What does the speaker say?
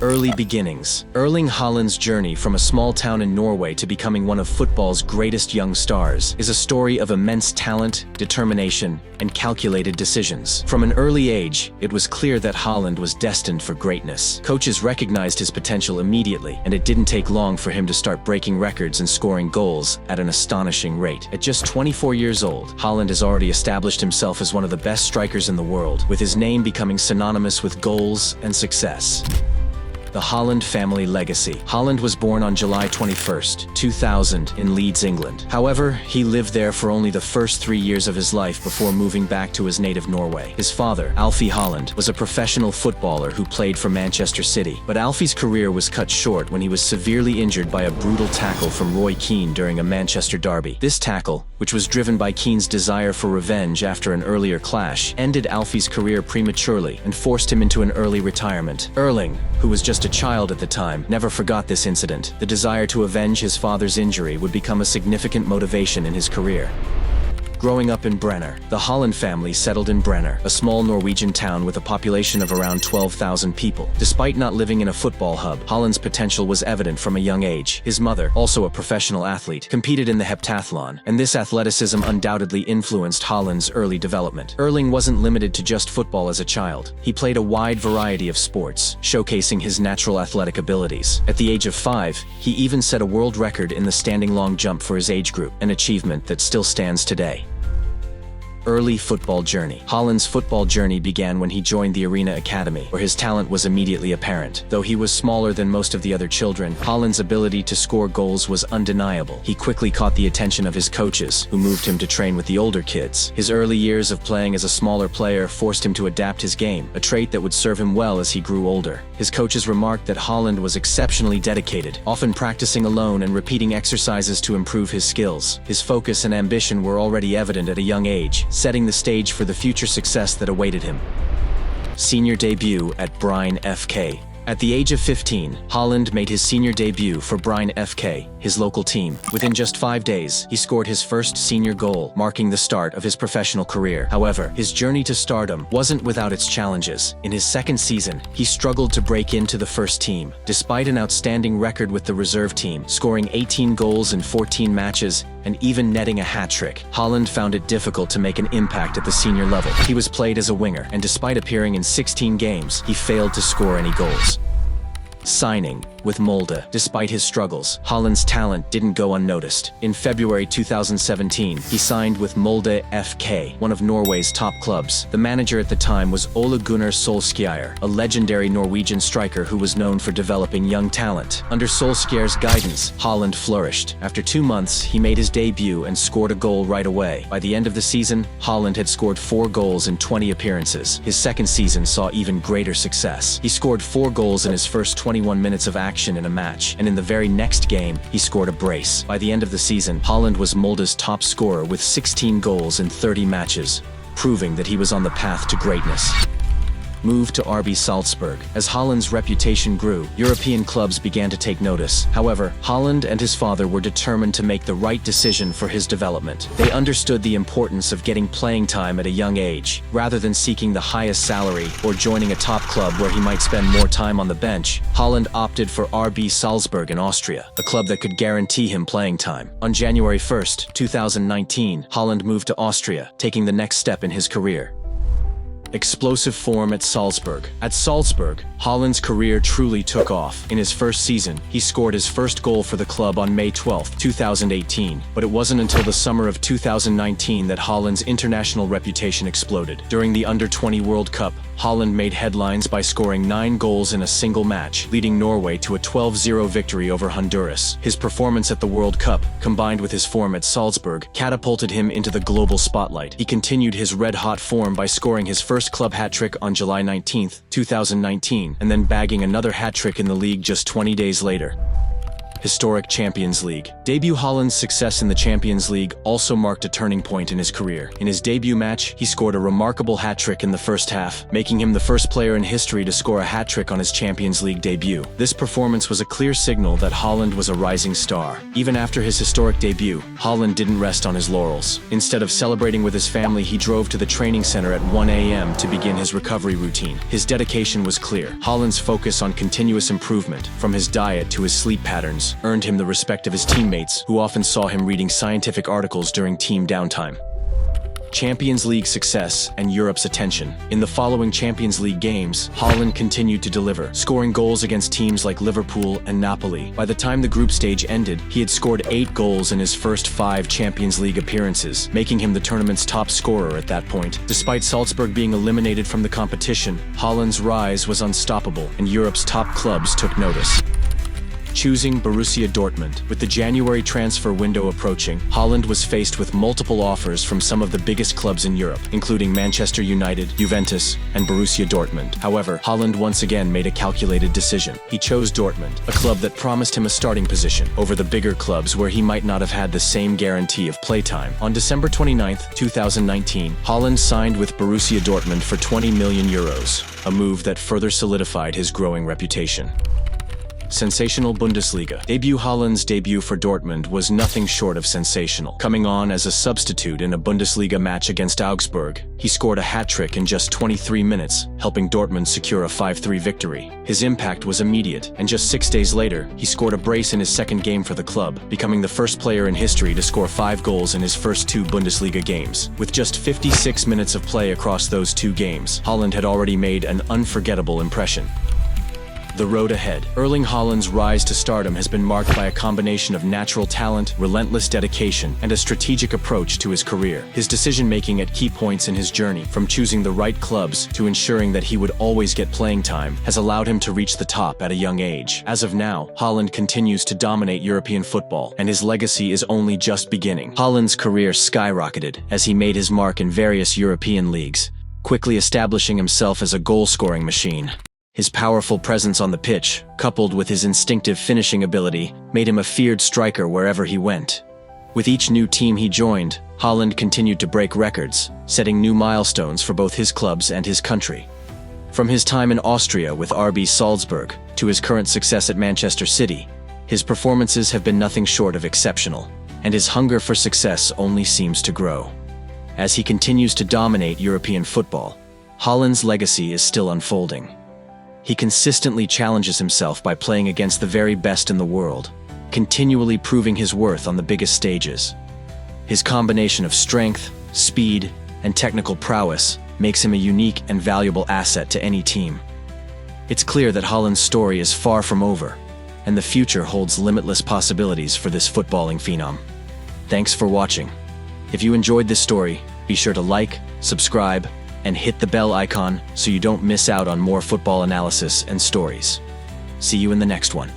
Early beginnings. Erling Haaland's journey from a small town in Norway to becoming one of football's greatest young stars is a story of immense talent, determination, and calculated decisions. From an early age, it was clear that Haaland was destined for greatness. Coaches recognized his potential immediately, and it didn't take long for him to start breaking records and scoring goals at an astonishing rate. At just 24 years old, Haaland has already established himself as one of the best strikers in the world, with his name becoming synonymous with goals and success. The Haaland family legacy. Haaland was born on July 21, 2000 in Leeds, England. However, he lived there for only the first 3 years of his life before moving back to his native Norway. His father, Alfie Haaland, was a professional footballer who played for Manchester City. But Alfie's career was cut short when he was severely injured by a brutal tackle from Roy Keane during a Manchester derby. This tackle, which was driven by Keane's desire for revenge after an earlier clash, ended Alfie's career prematurely and forced him into an early retirement. Erling, who was just a child at the time, never forgot this incident. The desire to avenge his father's injury would become a significant motivation in his career. Growing up in Brenner, the Haaland family settled in Brenner, a small Norwegian town with a population of around 12,000 people. Despite not living in a football hub, Haaland's potential was evident from a young age. His mother, also a professional athlete, competed in the heptathlon, and this athleticism undoubtedly influenced Haaland's early development. Erling wasn't limited to just football as a child. He played a wide variety of sports, showcasing his natural athletic abilities. At the age of 5, he even set a world record in the standing long jump for his age group, an achievement that still stands today. Early football journey. Haaland's football journey began when he joined the Arena Academy, where his talent was immediately apparent. Though he was smaller than most of the other children, Haaland's ability to score goals was undeniable. He quickly caught the attention of his coaches, who moved him to train with the older kids. His early years of playing as a smaller player forced him to adapt his game, a trait that would serve him well as he grew older. His coaches remarked that Haaland was exceptionally dedicated, often practicing alone and repeating exercises to improve his skills. His focus and ambition were already evident at a young age, setting the stage for the future success that awaited him. Senior debut at Brine FK. At the age of 15, Haaland made his senior debut for Brine FK, his local team. Within just 5 days, he scored his first senior goal, marking the start of his professional career. However, his journey to stardom wasn't without its challenges. In his second season, he struggled to break into the first team. Despite an outstanding record with the reserve team, scoring 18 goals in 14 matches, and even netting a hat-trick, Haaland found it difficult to make an impact at the senior level. He was played as a winger, and despite appearing in 16 games, he failed to score any goals. Signing with Molde. Despite his struggles, Haaland's talent didn't go unnoticed. In February 2017, he signed with Molde FK, one of Norway's top clubs. The manager at the time was Ole Gunnar Solskjær, a legendary Norwegian striker who was known for developing young talent. Under Solskjær's guidance, Haaland flourished. After 2 months, he made his debut and scored a goal right away. By the end of the season, Haaland had scored 4 goals in 20 appearances. His second season saw even greater success. He scored 4 goals in his first 21 minutes of action in a match, and in the very next game, he scored a brace. By the end of the season, Haaland was Molde's top scorer with 16 goals in 30 matches, proving that he was on the path to greatness. Moved to RB Salzburg. As Haaland's reputation grew, European clubs began to take notice. However, Haaland and his father were determined to make the right decision for his development. They understood the importance of getting playing time at a young age. Rather than seeking the highest salary or joining a top club where he might spend more time on the bench, Haaland opted for RB Salzburg in Austria, a club that could guarantee him playing time. On January 1, 2019, Haaland moved to Austria, taking the next step in his career. Explosive form at Salzburg. At Salzburg, Haaland's career truly took off. In his first season, he scored his first goal for the club on May 12, 2018, but it wasn't until the summer of 2019 that Haaland's international reputation exploded. During the Under-20 World Cup, Haaland made headlines by scoring 9 goals in a single match, leading Norway to a 12-0 victory over Honduras. His performance at the World Cup, combined with his form at Salzburg, catapulted him into the global spotlight. He continued his red-hot form by scoring his first club hat-trick on July 19, 2019, and then bagging another hat-trick in the league just 20 days later. Historic Champions League. Debut Haaland's success in the Champions League also marked a turning point in his career. In his debut match, he scored a remarkable hat-trick in the first half, making him the first player in history to score a hat-trick on his Champions League debut. This performance was a clear signal that Haaland was a rising star. Even after his historic debut, Haaland didn't rest on his laurels. Instead of celebrating with his family, he drove to the training center at 1 a.m. to begin his recovery routine. His dedication was clear. Haaland's focus on continuous improvement, from his diet to his sleep patterns, earned him the respect of his teammates, who often saw him reading scientific articles during team downtime. Champions League success and Europe's attention. In the following Champions League games, Haaland continued to deliver, scoring goals against teams like Liverpool and Napoli. By the time the group stage ended, he had scored 8 goals in his first 5 Champions League appearances, making him the tournament's top scorer at that point. Despite Salzburg being eliminated from the competition, Haaland's rise was unstoppable, and Europe's top clubs took notice. Choosing Borussia Dortmund. With the January transfer window approaching, Haaland was faced with multiple offers from some of the biggest clubs in Europe, including Manchester United, Juventus, and Borussia Dortmund. However, Haaland once again made a calculated decision. He chose Dortmund, a club that promised him a starting position, over the bigger clubs where he might not have had the same guarantee of playtime. On December 29, 2019, Haaland signed with Borussia Dortmund for €20 million, a move that further solidified his growing reputation. Sensational Bundesliga. Haaland's debut for Dortmund was nothing short of sensational. Coming on as a substitute in a Bundesliga match against Augsburg, he scored a hat-trick in just 23 minutes, helping Dortmund secure a 5-3 victory. His impact was immediate, and just 6 days later, he scored a brace in his second game for the club, becoming the first player in history to score 5 goals in his first 2 Bundesliga games. With just 56 minutes of play across those 2 games, Haaland had already made an unforgettable impression. The road ahead. Erling Haaland's rise to stardom has been marked by a combination of natural talent, relentless dedication, and a strategic approach to his career. His decision-making at key points in his journey, from choosing the right clubs to ensuring that he would always get playing time, has allowed him to reach the top at a young age. As of now, Haaland continues to dominate European football, and his legacy is only just beginning. Haaland's career skyrocketed as he made his mark in various European leagues, quickly establishing himself as a goal-scoring machine. His powerful presence on the pitch, coupled with his instinctive finishing ability, made him a feared striker wherever he went. With each new team he joined, Haaland continued to break records, setting new milestones for both his clubs and his country. From his time in Austria with RB Salzburg to his current success at Manchester City, his performances have been nothing short of exceptional, and his hunger for success only seems to grow. As he continues to dominate European football, Haaland's legacy is still unfolding. He consistently challenges himself by playing against the very best in the world, continually proving his worth on the biggest stages. His combination of strength, speed, and technical prowess makes him a unique and valuable asset to any team. It's clear that Haaland's story is far from over, and the future holds limitless possibilities for this footballing phenom. Thanks for watching. If you enjoyed this story, be sure to like, subscribe, and hit the bell icon so you don't miss out on more football analysis and stories. See you in the next one.